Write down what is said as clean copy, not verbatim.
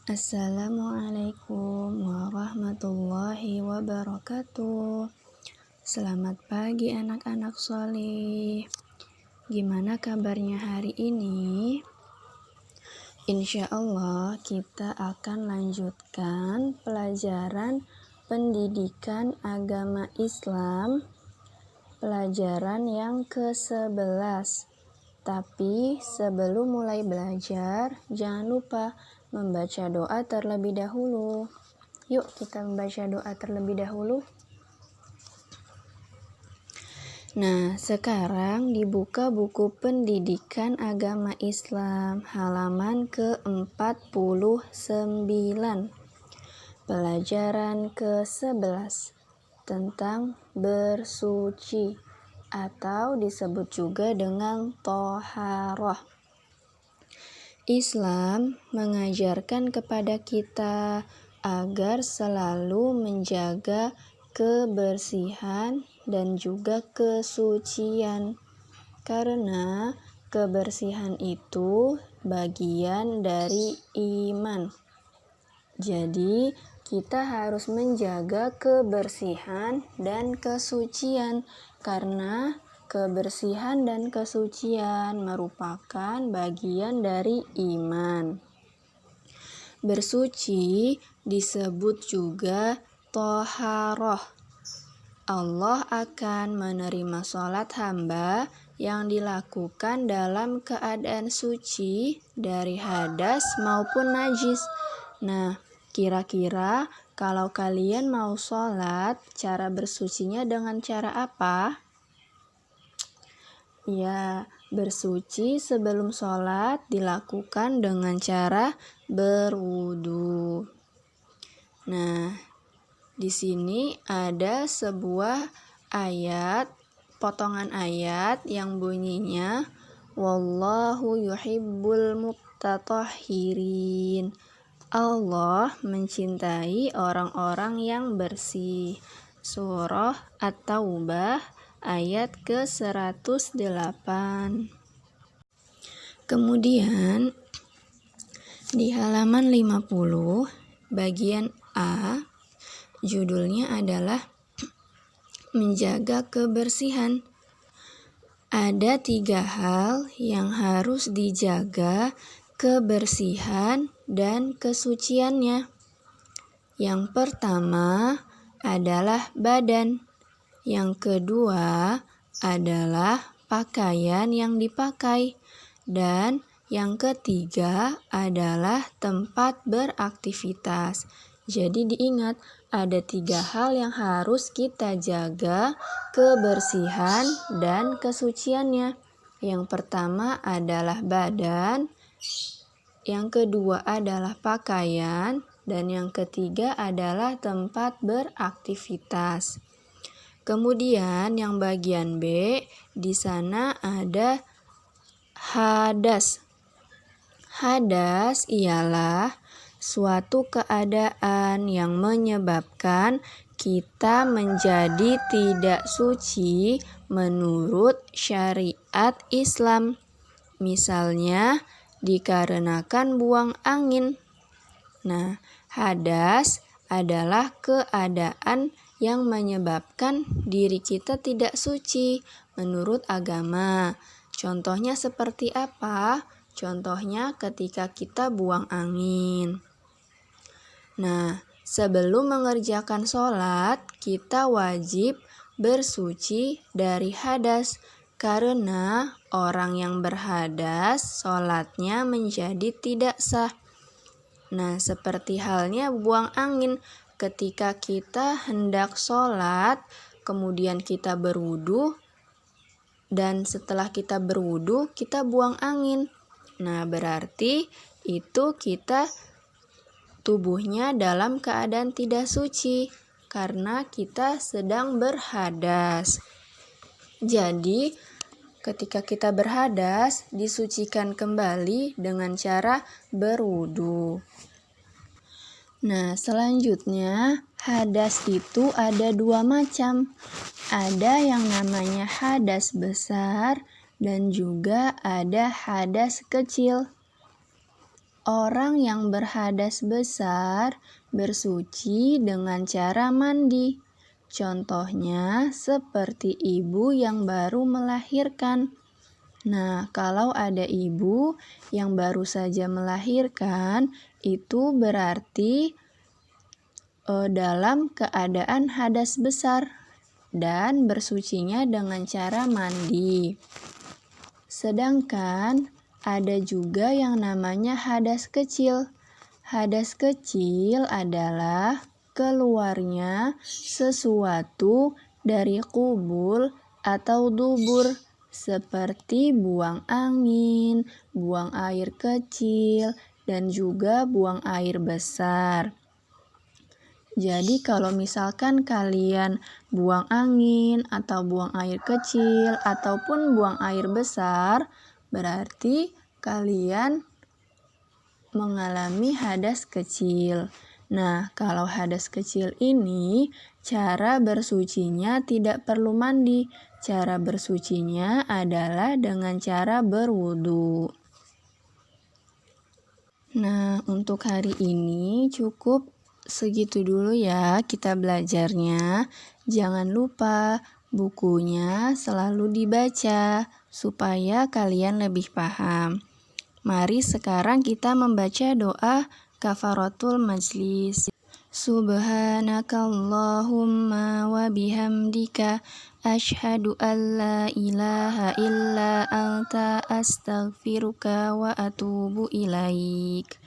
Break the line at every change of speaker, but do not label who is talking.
Assalamualaikum warahmatullahi wabarakatuh. Selamat pagi anak-anak solih. Gimana kabarnya hari ini? Insya Allah kita akan lanjutkan pelajaran pendidikan agama Islam, pelajaran yang ke-11. Tapi sebelum mulai belajar, jangan lupa membaca doa terlebih dahulu. Yuk kita membaca doa terlebih dahulu. Nah, sekarang dibuka buku pendidikan agama Islam halaman ke-49. Pelajaran ke-11 tentang bersuci atau disebut juga dengan toharoh. Islam mengajarkan kepada kita agar selalu menjaga kebersihan dan juga kesucian, karena kebersihan itu bagian dari iman. Jadi kita harus menjaga kebersihan dan kesucian, karena kebersihan dan kesucian merupakan bagian dari iman. Bersuci disebut juga toharoh. Allah akan menerima sholat hamba yang dilakukan dalam keadaan suci dari hadas maupun najis. Nah, kira-kira kalau kalian mau sholat, cara bersucinya dengan cara apa? Ya, bersuci sebelum sholat dilakukan dengan cara berwudu. Nah, di sini ada sebuah ayat, potongan ayat yang bunyinya Wallahu yuhibbul mutatahhirin. Allah mencintai orang-orang yang bersih. Surah At-Taubah ayat ke-108. Kemudian di halaman 50 bagian A, judulnya adalah menjaga kebersihan. Ada 3 hal yang harus dijaga kebersihan dan kesuciannya. Yang pertama adalah badan. Yang kedua adalah pakaian yang dipakai. Dan yang ketiga adalah tempat beraktivitas. Jadi diingat, ada 3 hal yang harus kita jaga kebersihan dan kesuciannya. Yang pertama adalah badan, yang kedua adalah pakaian, dan yang ketiga adalah tempat beraktivitas. Kemudian yang bagian B, di sana ada hadas. Hadas ialah suatu keadaan yang menyebabkan kita menjadi tidak suci menurut syariat Islam. Misalnya, dikarenakan buang angin. Nah, hadas adalah keadaan yang menyebabkan diri kita tidak suci menurut agama. Contohnya seperti apa? Contohnya ketika kita buang angin. Nah, sebelum mengerjakan sholat, kita wajib bersuci dari hadas, karena orang yang berhadas sholatnya menjadi tidak sah. Nah, seperti halnya buang angin, ketika kita hendak sholat, kemudian kita berwudu, dan setelah kita berwudu, kita buang angin. Nah, berarti itu kita tubuhnya dalam keadaan tidak suci karena kita sedang berhadas. Jadi, ketika kita berhadas, disucikan kembali dengan cara berwudu. Nah, selanjutnya hadas itu ada 2 macam. Ada yang namanya hadas besar dan juga ada hadas kecil. Orang yang berhadas besar bersuci dengan cara mandi. Contohnya seperti ibu yang baru melahirkan. Nah, kalau ada ibu yang baru saja melahirkan, itu berarti dalam keadaan hadas besar dan bersucinya dengan cara mandi. Sedangkan ada juga yang namanya hadas kecil. Hadas kecil adalah keluarnya sesuatu dari kubul atau dubur, seperti buang angin, buang air kecil, dan juga buang air besar. Jadi kalau misalkan kalian buang angin atau buang air kecil ataupun buang air besar, berarti kalian mengalami hadas kecil. Nah, kalau hadas kecil ini, cara bersucinya tidak perlu mandi. Cara bersucinya adalah dengan cara berwudu. Nah, untuk hari ini cukup segitu dulu ya kita belajarnya. Jangan lupa bukunya selalu dibaca supaya kalian lebih paham. Mari sekarang kita membaca doa kafaratul majlis. Subhanakallahumma wa bihamdika asyhadu an la ilaha illa anta astaghfiruka wa atubu ilaik.